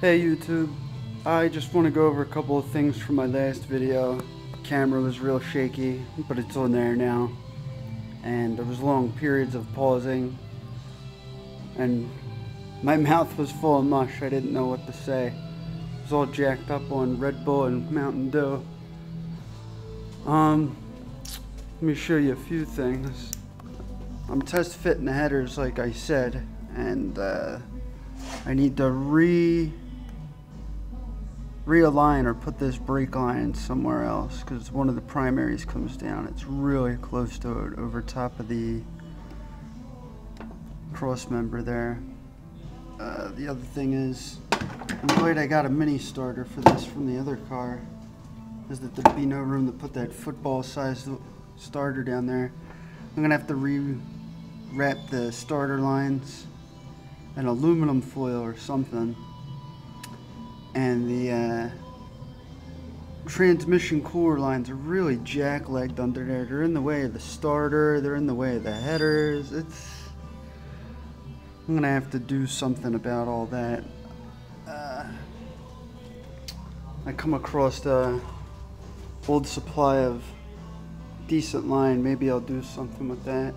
Hey YouTube, I just want to go over a couple of things from my last video. The camera was real shaky, but it's on there now. And there was long periods of pausing. And my mouth was full of mush, I didn't know what to say. I was all jacked up on Red Bull and Mountain Dew. Let me show you a few things. I'm test fitting the headers like I said, and I need to realign or put this brake line somewhere else because one of the primaries comes down. It's really close to it over top of the cross member there. The other thing is, I'm glad I got a mini starter for this from the other car, is that there'd be no room to put that football sized starter down there. I'm gonna have to re-wrap the starter lines in aluminum foil or something. And the transmission cooler lines are really jack-legged under there. They're in the way of the starter, they're in the way of the headers. I'm gonna have to do something about all that. I come across the old supply of decent line. Maybe I'll do something with that.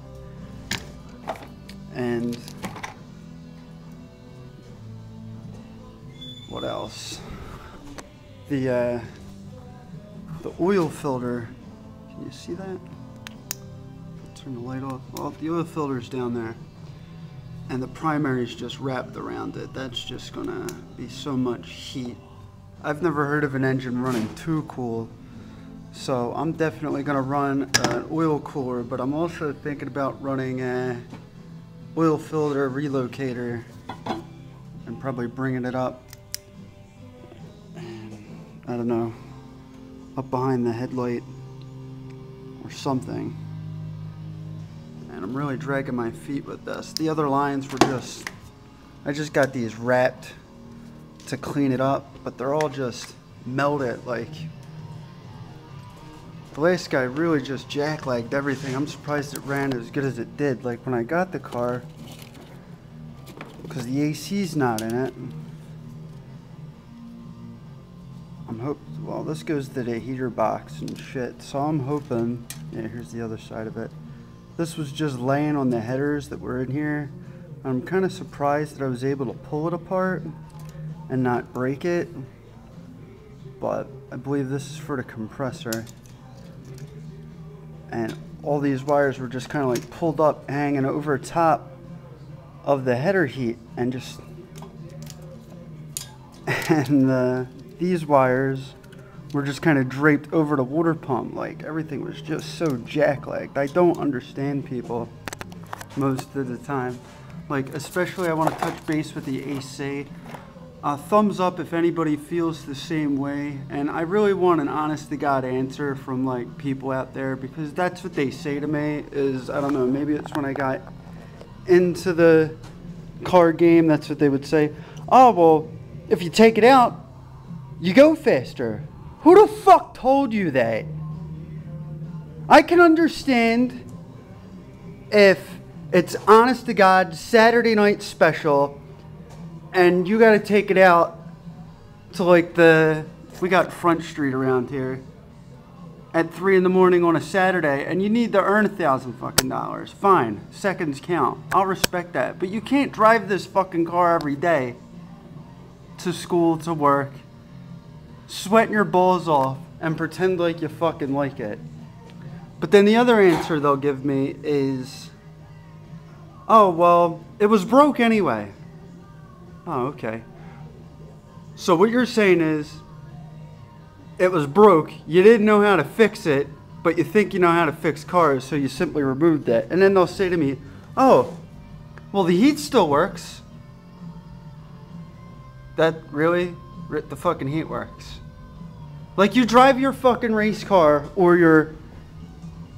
And what else? The oil filter. Can you see that? Turn the light off. Well, the oil filter's down there, and the primary's just wrapped around it. That's just gonna be so much heat. I've never heard of an engine running too cool, so I'm definitely gonna run an oil cooler. But I'm also thinking about running a oil filter relocator and probably bringing it up. I don't know, up behind the headlight or something. And I'm really dragging my feet with this. The other lines were I just got these wrapped to clean it up, but they're all just melted. Like, the last guy really just jack-legged everything. I'm surprised it ran as good as it did. Like when I got the car, because the AC's not in it. Well, this goes to the heater box and shit, so I'm hoping, yeah, here's the other side of it. This was just laying on the headers that were in here. I'm kind of surprised that I was able to pull it apart and not break it, but I believe this is for the compressor. And all these wires were just kind of like pulled up, hanging over top of the header heat, and just, and these wires were just kind of draped over the water pump. Like, everything was just so jack-legged. I don't understand people most of the time. Like, especially I want to touch base with the AC. Thumbs up if anybody feels the same way. And I really want an honest-to-God answer from, like, people out there, because that's what they say to me is, I don't know, maybe it's when I got into the car game, that's what they would say. Oh, well, if you take it out, you go faster. Who the fuck told you that? I can understand if it's honest to God Saturday night special and you gotta take it out to like we got Front Street around here at 3 in the morning on a Saturday and you need to earn $1,000 fucking dollars. Fine, seconds count. I'll respect that. But you can't drive this fucking car every day to school, to work, sweating your balls off and pretend like you fucking like it. But then the other answer they'll give me is, oh, well, it was broke anyway. Oh, okay. So what you're saying is, it was broke, you didn't know how to fix it, but you think you know how to fix cars, so you simply removed it. And then they'll say to me, oh, well, the heat still works. That really? The fucking heat works. Like, you drive your fucking race car or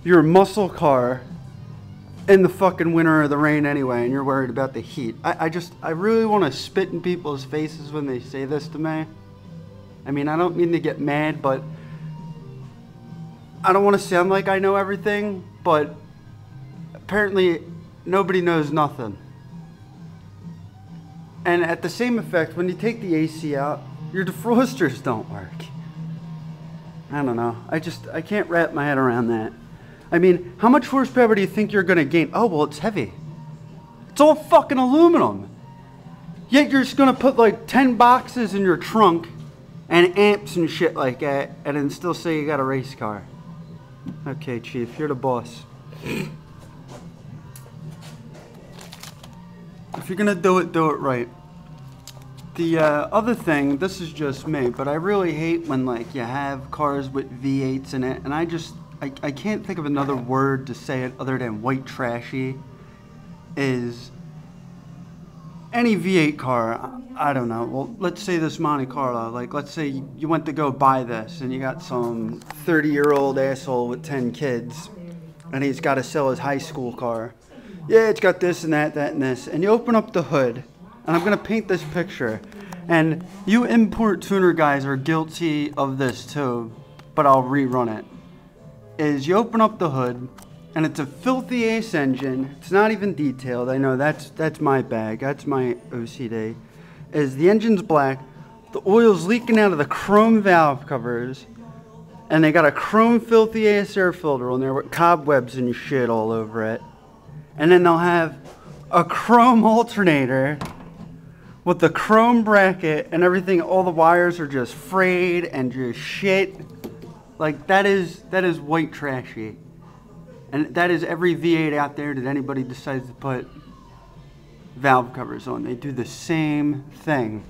your muscle car in the fucking winter or the rain anyway, and you're worried about the heat. I really want to spit in people's faces when they say this to me. I mean, I don't mean to get mad, but I don't want to sound like I know everything, but apparently nobody knows nothing. And at the same effect, when you take the AC out, your defrosters don't work. I don't know. I can't wrap my head around that. I mean, how much horsepower do you think you're going to gain? Oh, well, it's heavy. It's all fucking aluminum. Yet you're just going to put like 10 boxes in your trunk and amps and shit like that and then still say you got a race car. Okay, Chief, you're the boss. If you're going to do it right. The other thing, this is just me, but I really hate when like you have cars with V8s in it, and I can't think of another word to say it other than white trashy, is any V8 car, I don't know, well, let's say this Monte Carlo, like let's say you went to go buy this and you got some 30-year-old asshole with 10 kids and he's got to sell his high school car. Yeah, it's got this and that and this, and you open up the hood, and I'm going to paint this picture, and you import tuner guys are guilty of this too, but I'll rerun it. Is you open up the hood, and it's a filthy ass engine. It's not even detailed. I know that's my bag. That's my OCD. Is the engine's black, the oil's leaking out of the chrome valve covers, and they got a chrome filthy ass air filter on there with cobwebs and shit all over it. And then they'll have a chrome alternator with the chrome bracket and everything. All the wires are just frayed and just shit. Like that is white trashy. And that is every V8 out there that anybody decides to put valve covers on. They do the same thing.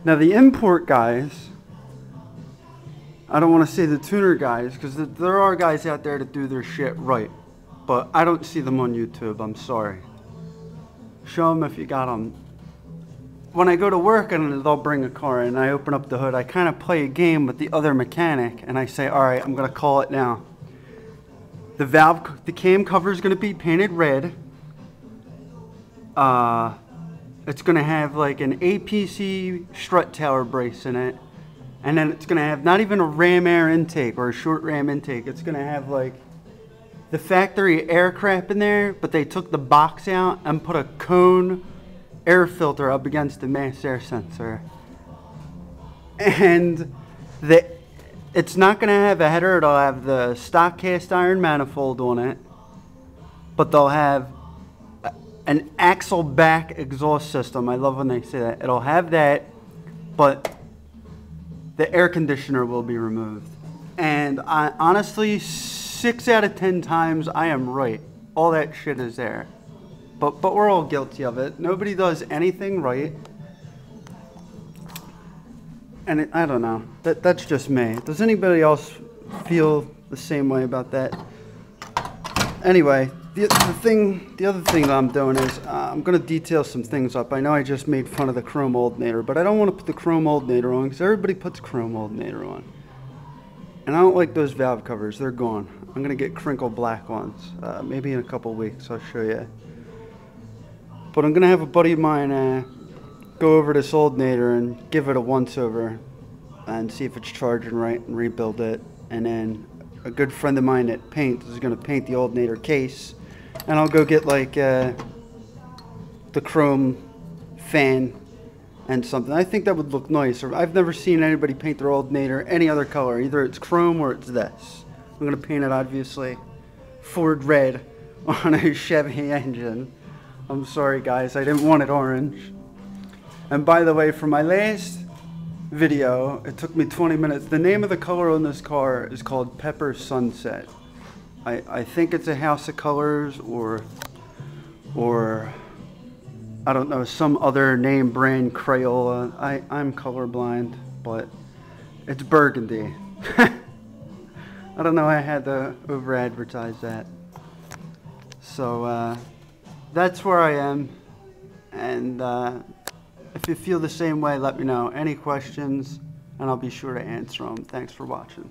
Now the import guys, I don't want to say the tuner guys, because there are guys out there that do their shit right. But I don't see them on YouTube, I'm sorry. Show them if you got them. When I go to work and they'll bring a car and I open up the hood, I kind of play a game with the other mechanic and I say, all right, I'm going to call it now. The cam cover is going to be painted red. It's going to have like an APC strut tower brace in it. And then it's going to have not even a ram air intake or a short ram intake. It's going to have like the factory air crap in there, but they took the box out and put a cone air filter up against the mass air sensor. And it's not going to have a header. It'll have the stock cast iron manifold on it, but they'll have an axle back exhaust system. I love when they say that. It'll have that, but the air conditioner will be removed. And I honestly, 6 out of 10 times I am right. All that shit is there. But we're all guilty of it. Nobody does anything right. And I don't know. That's just me. Does anybody else feel the same way about that? Anyway, the other thing that I'm doing is I'm going to detail some things up. I know I just made fun of the chrome alternator, but I don't want to put the chrome alternator on because everybody puts chrome alternator on. And I don't like those valve covers. They're gone. I'm going to get crinkle black ones. Maybe in a couple weeks I'll show you. But I'm going to have a buddy of mine go over this alternator and give it a once over and see if it's charging right and rebuild it. And then a good friend of mine that paints is going to paint the alternator case. And I'll go get like the chrome fan and something. I think that would look nice. I've never seen anybody paint their alternator any other color. Either it's chrome or it's this. I'm going to paint it obviously Ford red on a Chevy engine. I'm sorry guys, I didn't want it orange. And by the way, for my last video, it took me 20 minutes. The name of the color on this car is called Pepper Sunset. I think it's a House of Colors or I don't know, some other name brand Crayola. I'm colorblind, but it's burgundy. I don't know, I had to over advertise that. So that's where I am, and if you feel the same way, let me know. Any questions, and I'll be sure to answer them. Thanks for watching.